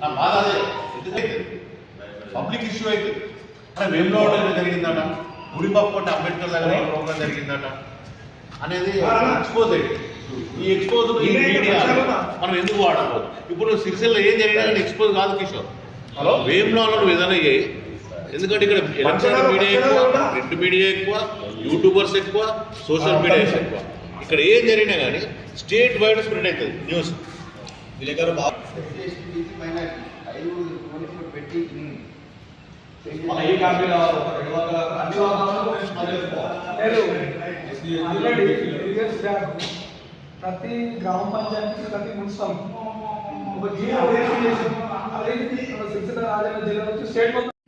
నా బాధ అదే. పబ్లిక్ ఇష్యూ అయితే వేములవాడలో జరిగిందట, గుడిపప్పు అంటే అంబేద్కర్ దగ్గర ప్రోగ్రాం జరిగిందట అనేది ఎక్స్పోజ్ అయ్యింది. ఈ ఎక్స్పోజ్ ఈ మీడియా మనం ఎందుకు వాడకూడదు? ఇప్పుడు సిరిసిల్ల ఏం జరిగినా ఎక్స్పోజ్ కాదు కిషోర్. వేములవాడలో ఏదైనా అయ్యాయి. ఎందుకంటే ఇక్కడ ఎలక్ట్రానిక్ మీడియా ఎక్కువ, ప్రింట్ మీడియా ఎక్కువ, యూట్యూబర్స్ ఎక్కువ, సోషల్ మీడియా ఎక్కువ. ఇక్కడ ఏం జరిగినా కానీ స్టేట్ వైడ్ స్ప్రెడ్ అవుతుంది న్యూస్. విలేకరు ప్రతి గ్రామ పంచాయతీ ప్రతి మున్సిపల్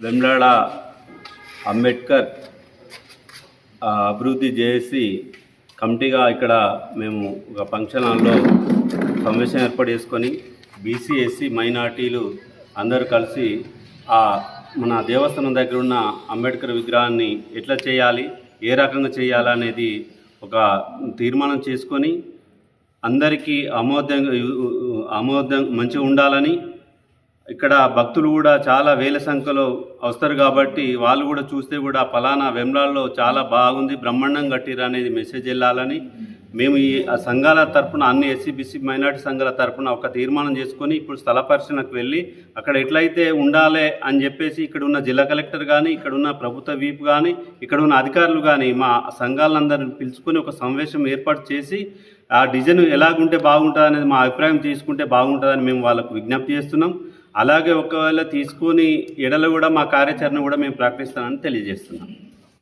వెమ్లాడ అంబేద్కర్ అభివృద్ధి చేసి కమిటీగా ఇక్కడ మేము ఒక ఫంక్షన్ హాల్లో సమావేశం ఏర్పాటు చేసుకొని బీసీ ఎస్సీ మైనార్టీలు అందరూ కలిసి మన దేవస్థానం దగ్గర ఉన్న అంబేద్కర్ విగ్రహాన్ని ఎట్లా చేయాలి, ఏ రకంగా చేయాలి అనేది ఒక తీర్మానం చేసుకొని అందరికీ ఆమోదం మంచిగా ఉండాలని, ఇక్కడ భక్తులు కూడా చాలా వేల సంఖ్యలో వస్తారు కాబట్టి వాళ్ళు కూడా చూస్తే కూడా ఫలానా వెమ్లాడలో చాలా బాగుంది, బ్రహ్మాండం కట్టిరు అనేది మెసేజ్ వెళ్ళాలని మేము ఈ సంఘాల తరఫున అన్ని ఎస్సీ బీసీ మైనార్టీ సంఘాల తరఫున ఒక తీర్మానం చేసుకొని ఇప్పుడు స్థల పరిశీలనకు వెళ్ళి అక్కడ ఎట్లయితే ఉండాలి అని చెప్పేసి ఇక్కడ ఉన్న జిల్లా కలెక్టర్ కానీ, ఇక్కడ ఉన్న ప్రభుత్వ వీపు కానీ, ఇక్కడ ఉన్న అధికారులు కానీ మా సంఘాలందరిని పిలుచుకొని ఒక సమావేశం ఏర్పాటు చేసి ఆ డిజైన్ ఎలాగుంటే బాగుంటుంది అనేది మా అభిప్రాయం తీసుకుంటే బాగుంటుందని మేము వాళ్ళకు విజ్ఞప్తి చేస్తున్నాం. అలాగే ఒకవేళ తీసుకొని ఎడల కూడా మా కార్యాచరణ కూడా మేము ప్రకటిస్తామని తెలియజేస్తున్నాం.